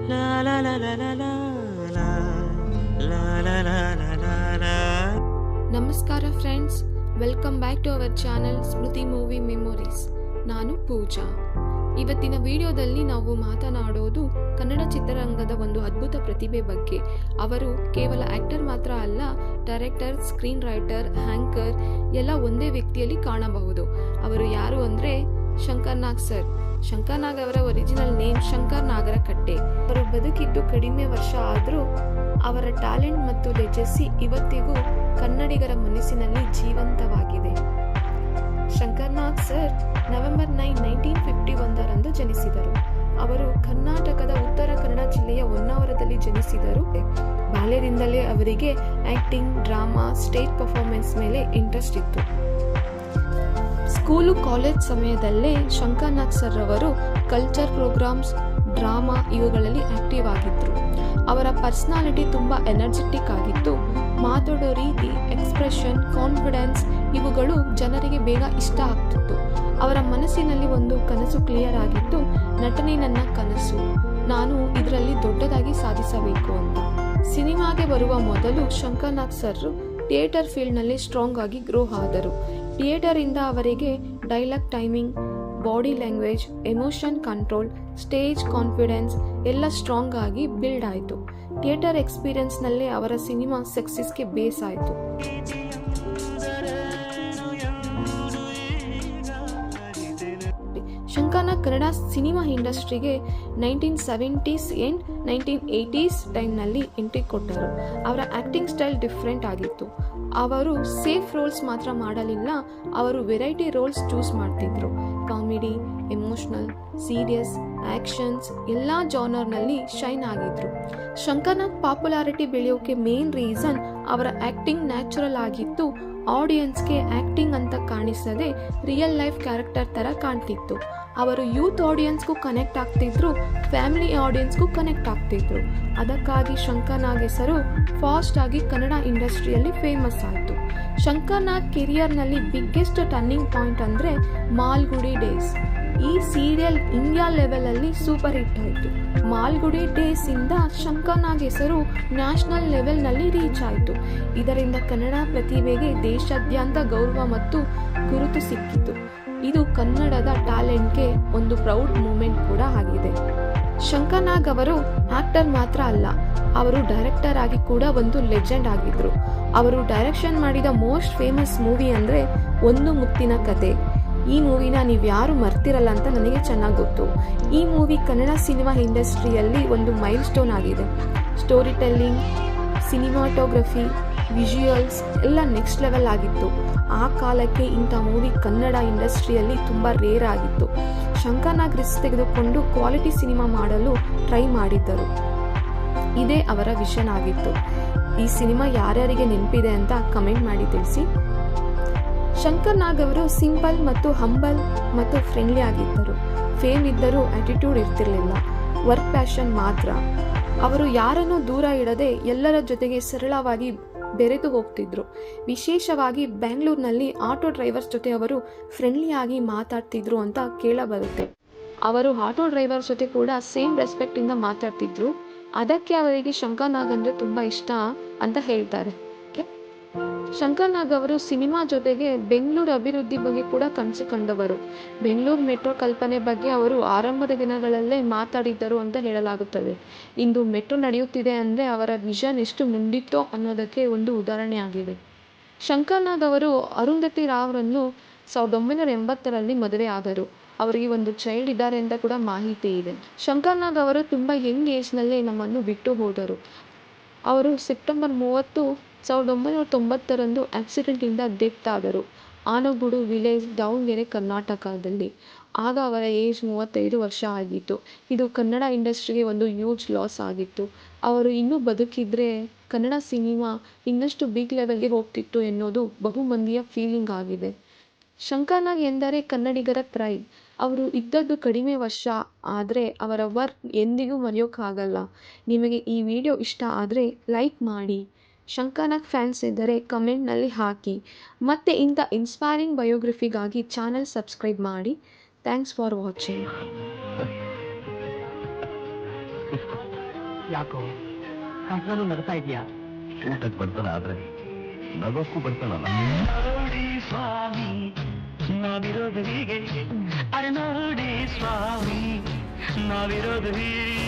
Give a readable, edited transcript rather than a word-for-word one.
La la la la la la la la la la la la. ನಮಸ್ಕಾರ friends, welcome back to our channel Smriti movie memories. ನಾನು ಪೂಜಾ. ಇವತ್ತಿನ ವಿಡಿಯೋದಲ್ಲಿ ನಾವು ಮಾತನಾಡೋದು ಕನ್ನಡ ಚಿತ್ರರಂಗದ ಒಂದು ಅದ್ಭುತ ಪ್ರತಿಭೆ ಬಗ್ಗೆ. ಅವರು ಕೇವಲ ಆಕ್ಟರ್ ಮಾತ್ರ ಅಲ್ಲ, ಡೈರೆಕ್ಟರ್, ಸ್ಕ್ರೀನ್ ರೈಟರ್, ಆಂಕರ್ ಎಲ್ಲ ಒಂದೇ ವ್ಯಕ್ತಿಯಲ್ಲಿ ಕಾಣಬಹುದು. ಅವರು ಯಾರು ಅಂದರೆ ಶಂಕರ್ ನಾಗ್ ಸರ್. ಶಂಕರ್ ನಾಗ್ ಅವರ ಒರಿಜಿನಲ್ ನೇಮ್ ಶಂಕರ್ ನಾಗರಕಟ್ಟೆ. ಅವರು ಬದುಕಿದ್ದು ಕಡಿಮೆ ವರ್ಷ ಆದರೂ ಅವರ ಟ್ಯಾಲೆಂಟ್ ಮತ್ತು ಲೆಜೆಸಿ ಇವತ್ತಿಗೂ ಕನ್ನಡಿಗರ ಮನಸ್ಸಿನಲ್ಲಿ ಜೀವಂತವಾಗಿದೆ. ಶಂಕರ್ ನಾಗ್ ಸರ್ ನವೆಂಬರ್ 9, 1951 ಜನಿಸಿದರು. ಅವರು ಕರ್ನಾಟಕದ ಉತ್ತರ ಕನ್ನಡ ಜಿಲ್ಲೆಯ ಹೊನ್ನಾವರದಲ್ಲಿ ಜನಿಸಿದರು. ಬಾಲ್ಯದಿಂದಲೇ ಅವರಿಗೆ ಆಕ್ಟಿಂಗ್, ಡ್ರಾಮಾ, ಸ್ಟೇಜ್ ಪರ್ಫಾರ್ಮೆನ್ಸ್ ಮೇಲೆ ಇಂಟ್ರೆಸ್ಟ್ ಇತ್ತು. ಸ್ಕೂಲು, ಕಾಲೇಜ್ ಸಮಯದಲ್ಲೇ ಶಂಕರ್ ನಾಗ್ ಸರ್ ಅವರು ಕಲ್ಚರ್ ಪ್ರೋಗ್ರಾಮ್ಸ್, ಡ್ರಾಮಾ ಇವುಗಳಲ್ಲಿ ಆಕ್ಟಿವ್ ಆಗಿದ್ದರು. ಅವರ ಪರ್ಸನಾಲಿಟಿ ತುಂಬ ಎನರ್ಜೆಟಿಕ್ ಆಗಿತ್ತು. ಮಾತಾಡೋ ರೀತಿ, ಎಕ್ಸ್ಪ್ರೆಷನ್, ಕಾನ್ಫಿಡೆನ್ಸ್ ಇವುಗಳು ಜನರಿಗೆ ಬೇಗ ಇಷ್ಟ ಆಗ್ತಿತ್ತು. ಅವರ ಮನಸ್ಸಿನಲ್ಲಿ ಒಂದು ಕನಸು ಕ್ಲಿಯರ್ ಆಗಿತ್ತು. ನಟನೆ ನನ್ನ ಕನಸು, ನಾನು ಇದರಲ್ಲಿ ದೊಡ್ಡದಾಗಿ ಸಾಧಿಸಬೇಕು ಅಂತ. ಸಿನಿಮಾಗೆ ಬರುವ ಮೊದಲು ಶಂಕರ್ ನಾಗ್ ಸರ್ ಥಿಯೇಟರ್ ಫೀಲ್ಡ್ನಲ್ಲಿ ಸ್ಟ್ರಾಂಗ್ ಆಗಿ ಗ್ರೋ ಆದರು. ಥಿಯೇಟರಿಂದ ಅವರಿಗೆ dialogue timing, body language, emotion control, stage confidence ಎಲ್ಲ ಸ್ಟ್ರಾಂಗ್ ಆಗಿ ಬಿಲ್ಡ್ ಆಯಿತು. ಥಿಯೇಟರ್ ಎಕ್ಸ್ಪೀರಿಯನ್ಸ್ನಲ್ಲೇ ಅವರ ಸಿನಿಮಾ ಸಕ್ಸಸ್ಗೆ ಬೇಸ್ ಆಯಿತು. ಶಂಕರ್ ನಾಗ್ ಕನ್ನಡ ಸಿನಿಮಾ ಇಂಡಸ್ಟ್ರಿಗೆ 1970s ಆ್ಯಂಡ್ 1980s ಟೈಮ್ನಲ್ಲಿ ಎಂಟ್ರಿ ಕೊಟ್ಟರು. ಅವರ ಆ್ಯಕ್ಟಿಂಗ್ ಸ್ಟೈಲ್ ಡಿಫ್ರೆಂಟ್ ಆಗಿತ್ತು. ಅವರು ಸೇಫ್ ರೋಲ್ಸ್ ಮಾತ್ರ ಮಾಡಲಿಲ್ಲ, ಅವರು ವೆರೈಟಿ ರೋಲ್ಸ್ ಚೂಸ್ ಮಾಡ್ತಿದ್ರು. ಕಾಮಿಡಿ, ಎಮೋಷ್ನಲ್, ಸೀರಿಯಸ್, ಆ್ಯಕ್ಷನ್ಸ್ ಎಲ್ಲ ಜಾನರ್ನಲ್ಲಿ ಶೈನ್ ಆಗಿದ್ರು. ಶಂಕರ್ ನಾಗ್ ಪಾಪ್ಯುಲಾರಿಟಿ ಬೆಳೆಯೋಕೆ ಮೇನ್ ರೀಸನ್ ಅವರ ಆ್ಯಕ್ಟಿಂಗ್ ನ್ಯಾಚುರಲ್ ಆಗಿತ್ತು. ಆಡಿಯನ್ಸ್ಗೆ ಆ್ಯಕ್ಟಿಂಗ್ ಅಂತ ಕಾಣಿಸದೆ ರಿಯಲ್ ಲೈಫ್ ಕ್ಯಾರೆಕ್ಟರ್ ಥರ ಕಾಣ್ತಿತ್ತು. ಅವರು ಯೂತ್ ಆಡಿಯನ್ಸ್ಗೂ ಕನೆಕ್ಟ್ ಆಗ್ತಿದ್ರು, ಫ್ಯಾಮಿಲಿ ಆಡಿಯನ್ಸ್ಗೂ ಕನೆಕ್ಟ್ ಆಗ್ತಿದ್ರು. ಅದಕ್ಕಾಗಿ ಶಂಕರ್ ನಾಗ್ ಹೆಸರು ಫಾಸ್ಟ್ ಆಗಿ ಕನ್ನಡ ಇಂಡಸ್ಟ್ರಿಯಲ್ಲಿ ಫೇಮಸ್ ಆಯಿತು. ಶಂಕರ್ ನಾಗ್ ಕೆರಿಯರ್ನಲ್ಲಿ ಬಿಗ್ಗೆಸ್ಟ್ ಟರ್ನಿಂಗ್ ಪಾಯಿಂಟ್ ಅಂದರೆ ಮಾಲ್ಗುಡಿ ಡೇಸ್. ಈ ಸೀರಿಯಲ್ ಇಂಡಿಯಾ ಲೆವೆಲಲ್ಲಿ ಸೂಪರ್ ಹಿಟ್ ಆಯಿತು. ಮಾಲ್ಗುಡಿ ಡೇಸ್ ಇಂದ ಶಂಕರ್ ನಾಗ್ ಹೆಸರು ನ್ಯಾಷನಲ್ ಲೆವೆಲ್ನಲ್ಲಿ ರೀಚ್ ಆಯಿತು. ಇದರಿಂದ ಕನ್ನಡ ಪ್ರತಿಭೆಗೆ ದೇಶಾದ್ಯಂತ ಗೌರವ ಮತ್ತು ಗುರುತು ಸಿಕ್ಕಿತು. ಇದು ಕನ್ನಡದ ಟ್ಯಾಲೆಂಟ್ಗೆ ಒಂದು ಪ್ರೌಡ್ ಮೂಮೆಂಟ್ ಕೂಡ ಆಗಿದೆ. ಶಂಕರ್ ನಾಗ್ ಅವರು ಆಕ್ಟರ್ ಮಾತ್ರ ಅಲ್ಲ, ಅವರು ಡೈರೆಕ್ಟರ್ ಆಗಿ ಕೂಡ ಒಂದು ಲೆಜೆಂಡ್ ಆಗಿದ್ರು. ಅವರು ಡೈರೆಕ್ಷನ್ ಮಾಡಿದ ಮೋಸ್ಟ್ ಫೇಮಸ್ ಮೂವಿ ಅಂದರೆ ಒಂದು ಮುತ್ತಿನ ಕತೆ. ಈ ಮೂವಿನ ನೀವು ಯಾರು ಮರ್ತಿರಲ್ಲ ಅಂತ ನನಗೆ ಚೆನ್ನಾಗಿ ಗೊತ್ತು. ಈ ಮೂವಿ ಕನ್ನಡ ಸಿನಿಮಾ ಇಂಡಸ್ಟ್ರಿಯಲ್ಲಿ ಒಂದು ಮೈಲ್ ಸ್ಟೋನ್ ಆಗಿದೆ. ಸ್ಟೋರಿ ಟೆಲ್ಲಿಂಗ್, ಸಿನಿಮಾಟೋಗ್ರಫಿ, ವಿಜುವಲ್ಸ್ ಎಲ್ಲ ನೆಕ್ಸ್ಟ್ ಲೆವೆಲ್ ಆಗಿತ್ತು. ಆ ಕಾಲಕ್ಕೆ ಇಂಥ ಮೂವಿ ಕನ್ನಡ ಇಂಡಸ್ಟ್ರಿಯಲ್ಲಿ ತುಂಬ ರೇರ್ ಆಗಿತ್ತು. ಶಂಕರ್ ನಾಗ್ ರಿಸ್ಕ್ ತೆಗೆದುಕೊಂಡು ಕ್ವಾಲಿಟಿ ಸಿನಿಮಾ ಮಾಡಲು ಟ್ರೈ ಮಾಡಿದ್ದರು. ಇದೇ ಅವರ ವಿಷನ್ ಆಗಿತ್ತು. ಈ ಸಿನಿಮಾ ಯಾರ್ಯಾರಿಗೆ ನೆನಪಿದೆ ಅಂತ ಕಮೆಂಟ್ ಮಾಡಿ ತಿಳಿಸಿ. ಶಂಕರ್ ನಾಗ್ ಅವರು ಸಿಂಪಲ್ ಮತ್ತು ಹಂಬಲ್ ಮತ್ತು ಫ್ರೆಂಡ್ಲಿ ಆಗಿದ್ದರು. ಫೇಮ್ ಇದ್ದರೂ ಆಟಿಟ್ಯೂಡ್ ಇರ್ತಿರ್ಲಿಲ್ಲ, ವರ್ಕ್ ಪ್ಯಾಷನ್ ಮಾತ್ರ. ಅವರು ಯಾರನ್ನೂ ದೂರ ಇಡದೆ ಎಲ್ಲರ ಜೊತೆಗೆ ಸರಳವಾಗಿ ಬೆರೆತು ಹೋಗ್ತಿದ್ರು. ವಿಶೇಷವಾಗಿ ಬೆಂಗಳೂರಿನಲ್ಲಿ ಆಟೋ ಡ್ರೈವರ್ಸ್ ಜೊತೆ ಅವರು ಫ್ರೆಂಡ್ಲಿಯಾಗಿ ಮಾತಾಡ್ತಿದ್ರು ಅಂತ ಕೇಳಬರುತ್ತೆ. ಅವರು ಆಟೋ ಡ್ರೈವರ್ಸ್ ಜೊತೆ ಕೂಡ ಸೇಮ್ ರೆಸ್ಪೆಕ್ಟಿಂದ ಮಾತಾಡ್ತಿದ್ರು. ಅದಕ್ಕೆ ಅವರಿಗೆ ಶಂಕರ್ ನಾಗ್ ಅಂದರೆ ತುಂಬ ಇಷ್ಟ ಅಂತ ಹೇಳ್ತಾರೆ. ಶಂಕರ್ ನಾಗ್ ಅವರು ಸಿನಿಮಾ ಜೊತೆಗೆ ಬೆಂಗಳೂರು ಅಭಿವೃದ್ಧಿ ಬಗ್ಗೆ ಕೂಡ ಕನಸು ಕಂಡವರು. ಬೆಂಗಳೂರು ಮೆಟ್ರೋ ಕಲ್ಪನೆ ಬಗ್ಗೆ ಅವರು ಆರಂಭದ ದಿನಗಳಲ್ಲೇ ಮಾತಾಡಿದ್ದರು ಅಂತ ಹೇಳಲಾಗುತ್ತದೆ. ಇಂದು ಮೆಟ್ರೋ ನಡೆಯುತ್ತಿದೆ ಅಂದರೆ ಅವರ ವಿಷನ್ ಎಷ್ಟು ಮುಂದಿತ್ತೋ ಅನ್ನೋದಕ್ಕೆ ಒಂದು ಉದಾಹರಣೆ ಆಗಿದೆ. ಶಂಕರ್ ನಾಗ್ ಅವರು ಅರುಂಧತಿ ರಾವ್ರನ್ನು 1980ರಲ್ಲಿ ಮದುವೆ ಆದರು. ಅವರಿಗೆ ಒಂದು ಚೈಲ್ಡ್ ಇದ್ದಾರೆ ಅಂತ ಕೂಡ ಮಾಹಿತಿ ಇದೆ. ಶಂಕರ್ ನಾಗ್ ಅವರು ತುಂಬ ಯಂಗ್ ಏಜ್ನಲ್ಲೇ ನಮ್ಮನ್ನು ಬಿಟ್ಟು ಹೋದರು. ಅವರು ಸೆಪ್ಟೆಂಬರ್ 30, 1990 ಆಕ್ಸಿಡೆಂಟಿಂದ ಡೆತ್ ಆದರು. ಆನಗೋಡು ವಿಲೇಜ್, ದಾವಣಗೆರೆ, ಕರ್ನಾಟಕದಲ್ಲಿ. ಆಗ ಅವರ ಏಜ್ 35 ವರ್ಷ ಆಗಿತ್ತು. ಇದು ಕನ್ನಡ ಇಂಡಸ್ಟ್ರಿಗೆ ಒಂದು ಹ್ಯೂಜ್ ಲಾಸ್ ಆಗಿತ್ತು. ಅವರು ಇನ್ನೂ ಬದುಕಿದ್ರೆ ಕನ್ನಡ ಸಿನಿಮಾ ಇನ್ನಷ್ಟು ಬಿಗ್ ಲೆವೆಲ್ಗೆ ಹೋಗ್ತಿತ್ತು ಎನ್ನುವುದು ಬಹುಮಂದಿಯ ಫೀಲಿಂಗ್ ಆಗಿದೆ. ಶಂಕರ್ ನಾಗ್ ಎಂದರೆ ಕನ್ನಡಿಗರ ಪ್ರೈಡ್. ಅವರು ಇದ್ದದ್ದು ಕಡಿಮೆ ವರ್ಷ, ಆದರೆ ಅವರ ವರ್ಕ್ ಎಂದಿಗೂ ಮರೆಯೋಕ್ಕಾಗಲ್ಲ. ನಿಮಗೆ ಈ ವಿಡಿಯೋ ಇಷ್ಟ ಆದರೆ ಲೈಕ್ ಮಾಡಿ. ಶಂಕರ್ ನಾಗ್ ಫ್ಯಾನ್ಸ್ ಇದ್ದರೆ ಕಮೆಂಟ್ನಲ್ಲಿ ಹಾಕಿ. ಮತ್ತು ಇಂಥ ಇನ್ಸ್ಪೈರಿಂಗ್ ಬಯೋಗ್ರಫಿಗಾಗಿ ಚಾನಲ್ ಸಬ್ಸ್ಕ್ರೈಬ್ ಮಾಡಿ. Thanks for watching. ಯಾಕೋ ಹಂಗನು ನಗ್ತಾ ಇದೆಯಾ? ಊಟಕ್ಕೆ ಬರ್ತಾನ, ಆದ್ರೆ ನಗೋಕ್ಕೂ ಬರ್ತಾನಲ್ಲ. ನೋಡಿ ಸ್ವಾಮಿ ನಾವಿರೋದು ಹೀಗೆ, ಅರೆ ನೋಡಿ ಸ್ವಾಮಿ ನಾವಿರೋದು ಹೀಗೆ.